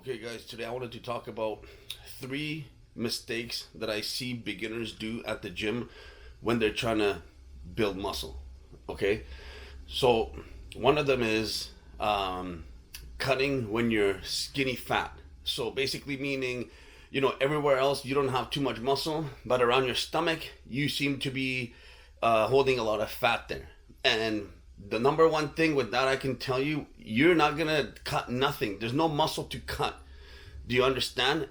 Okay, guys, today I wanted to talk about 3 mistakes that I see beginners do at the gym when they're trying to build muscle. Okay, so one of them is cutting when you're skinny fat. So basically, meaning, everywhere else you don't have too much muscle, but around your stomach, you seem to be holding a lot of fat there. And the number one thing with that, I can tell you, you're not gonna cut nothing. There's no muscle to cut. Do you understand?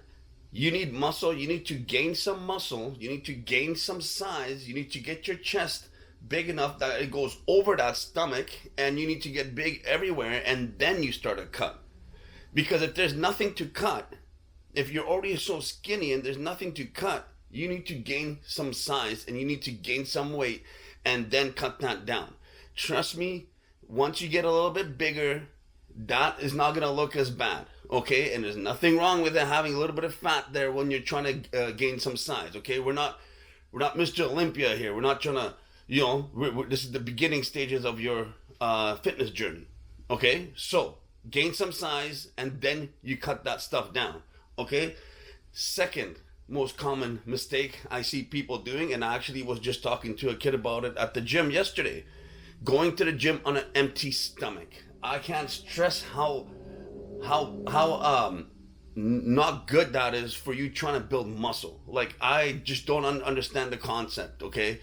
You need muscle. You need to gain some muscle. You need to gain some size. You need to get your chest big enough that it goes over that stomach, and you need to get big everywhere, and then you start a cut. Because if there's nothing to cut, if you're already so skinny and there's nothing to cut, you need to gain some size and you need to gain some weight and then cut that down. Trust me, once you get a little bit bigger, that is not going to look as bad, okay? And there's nothing wrong with it having a little bit of fat there when you're trying to gain some size, okay? We're not Mr. Olympia here. We're not trying to, this is the beginning stages of your fitness journey, okay? So gain some size and then you cut that stuff down, okay? Second most common mistake I see people doing, and I actually was just talking to a kid about it at the gym yesterday, going to the gym on an empty stomach. I can't stress how not good that is for you trying to build muscle. Like, I just don't understand the concept, okay?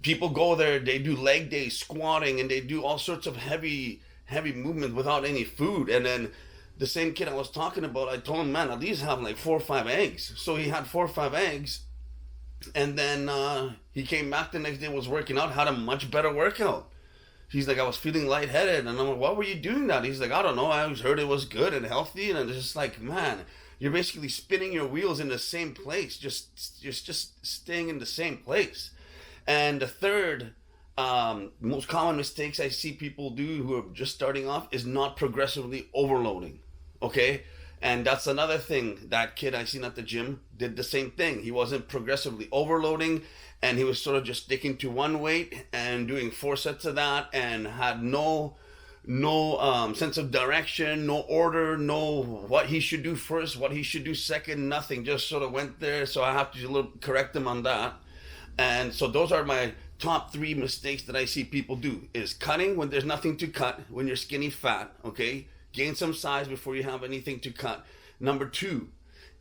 People go there, they do leg day, squatting, and they do all sorts of heavy movement without any food. And then the same kid I was talking about, I told him, man, at least have like 4 or 5 eggs. So he had 4 or 5 eggs, and then he came back the next day, was working out, had a much better workout. He's like, I was feeling lightheaded, and I'm like, why were you doing that? He's like, I don't know, I always heard it was good and healthy, and it's just like, man, you're basically spinning your wheels in the same place, just staying in the same place. And the third most common mistakes I see people do who are just starting off is not progressively overloading, okay? And that's another thing. That kid I seen at the gym did the same thing. He wasn't progressively overloading, and he was sort of just sticking to one weight and doing 4 sets of that, and had no sense of direction, no order, no what he should do first, what he should do second, nothing. Just sort of went there. So I have to correct him on that. And so those are my top 3 mistakes that I see people do: is cutting when there's nothing to cut, when you're skinny fat, okay? Gain some size before you have anything to cut. Number 2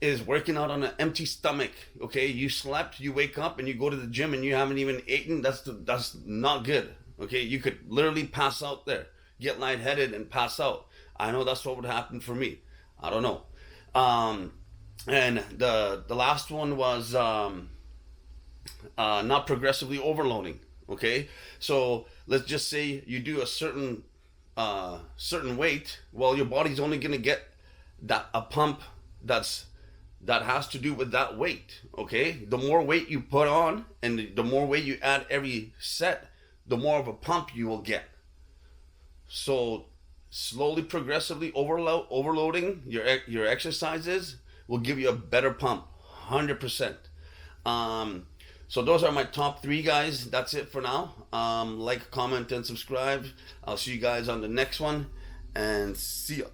is working out on an empty stomach, okay? You slept, you wake up, and you go to the gym and you haven't even eaten. That's not good, okay? You could literally pass out there, get lightheaded and pass out. I know that's what would happen for me. I don't know. And the last one was not progressively overloading, okay? So let's just say you do a certain weight. Well, your body's only going to get a pump that has to do with that weight, okay? The more weight you put on and the more weight you add every set, the more of a pump you will get. So slowly, progressively overloading your exercises will give you a better pump, 100%. So those are my top 3, guys. That's it for now. Like, comment, and subscribe. I'll see you guys on the next one, and see ya.